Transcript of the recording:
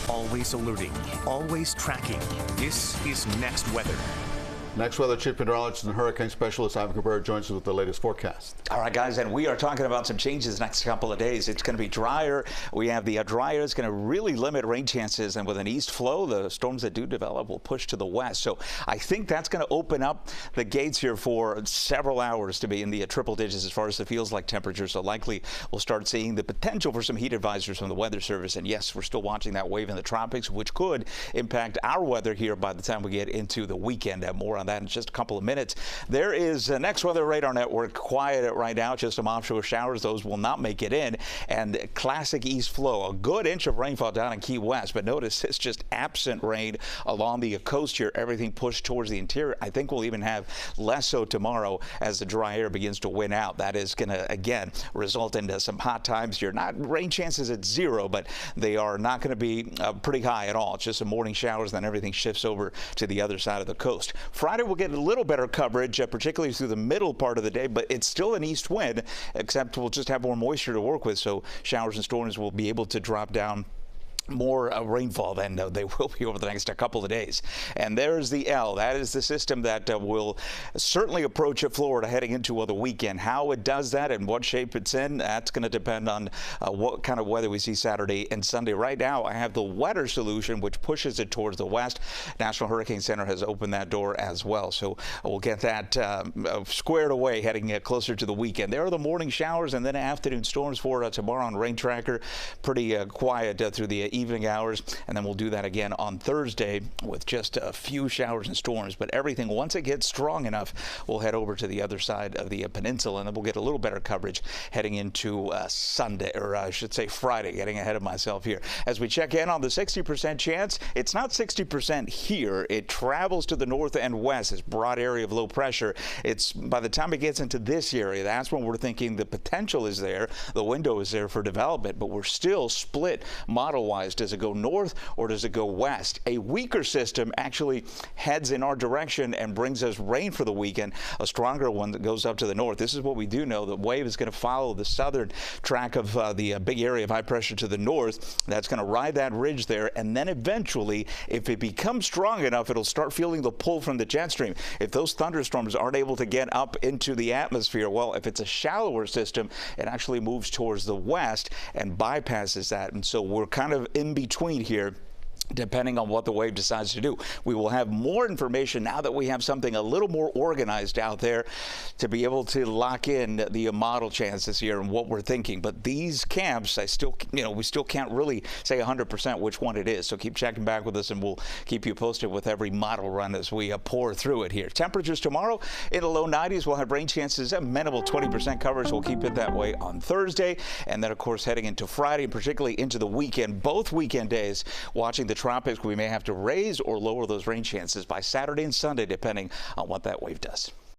Always alerting, always tracking. This is Next Weather. Next Weather Chief Meteorologist and Hurricane Specialist Ivan Cabrera joins us with the latest forecast. All right, guys, and we are talking about some changes the next couple of days. It's going to be drier. We have the dryer is going to really limit rain chances, and with an east flow, the storms that do develop will push to the west. So I think that's going to open up the gates here for several hours to be in the triple digits as far as the feels like temperatures. So likely we'll start seeing the potential for some heat advisories from the Weather Service. And yes, we're still watching that wave in the tropics, which could impact our weather here by the time we get into the weekend. More on that in just a couple of minutes. There is Next Weather Radar Network quiet right now, just some offshore showers. Those will not make it in. And classic east flow, a good inch of rainfall down in Key West. But notice it's just absent rain along the coast here. Everything pushed towards the interior. I think we'll even have less so tomorrow as the dry air begins to win out. That is going to, again, result into some hot times here. Not rain chances at 0, but they are not going to be pretty high at all. It's just some morning showers, then everything shifts over to the other side of the coast. Friday, we'll get a little better coverage, particularly through the middle part of the day, but it's still an east wind, except we'll just have more moisture to work with, so showers and storms will be able to drop down more rainfall than they will be over the next couple of days. And there's the L. That is the system that will certainly approach Florida heading into the weekend. How it does that and what shape it's in, that's going to depend on what kind of weather we see Saturday and Sunday. Right now, I have the wetter solution, which pushes it towards the west. National Hurricane Center has opened that door as well. So we'll get that squared away heading closer to the weekend. There are the morning showers and then afternoon storms for tomorrow on Rain Tracker. Pretty quiet through the evening hours, and then we'll do that again on Thursday with just a few showers and storms. But everything, once it gets strong enough, we'll head over to the other side of the peninsula, and then we'll get a little better coverage heading into Sunday, or I should say Friday, getting ahead of myself here. As we check in on the 60% chance, it's not 60% here. It travels to the north and west, this broad area of low pressure. It's by the time it gets into this area, that's when we're thinking the potential is there, the window is there for development, but we're still split model-wise. Does it go north or does it go west? A weaker system actually heads in our direction and brings us rain for the weekend. A stronger one that goes up to the north. This is what we do know. The wave is going to follow the southern track of the big area of high pressure to the north. That's going to ride that ridge there, and then eventually, if it becomes strong enough, it'll start feeling the pull from the jet stream. If those thunderstorms aren't able to get up into the atmosphere, well, if it's a shallower system, it actually moves towards the west and bypasses that. And so we're kind of in between here, depending on what the wave decides to do. We will have more information now that we have something a little more organized out there to be able to lock in the model chances here and what we're thinking. But these camps, we still can't really say 100% which one it is. So keep checking back with us, and we'll keep you posted with every model run as we pour through it here. Temperatures tomorrow in the low 90s. We'll have rain chances at minimal 20% coverage. We'll keep it that way on Thursday. And then, of course, heading into Friday, and particularly into the weekend, both weekend days, watching the tropics, we may have to raise or lower those rain chances by Saturday and Sunday, depending on what that wave does.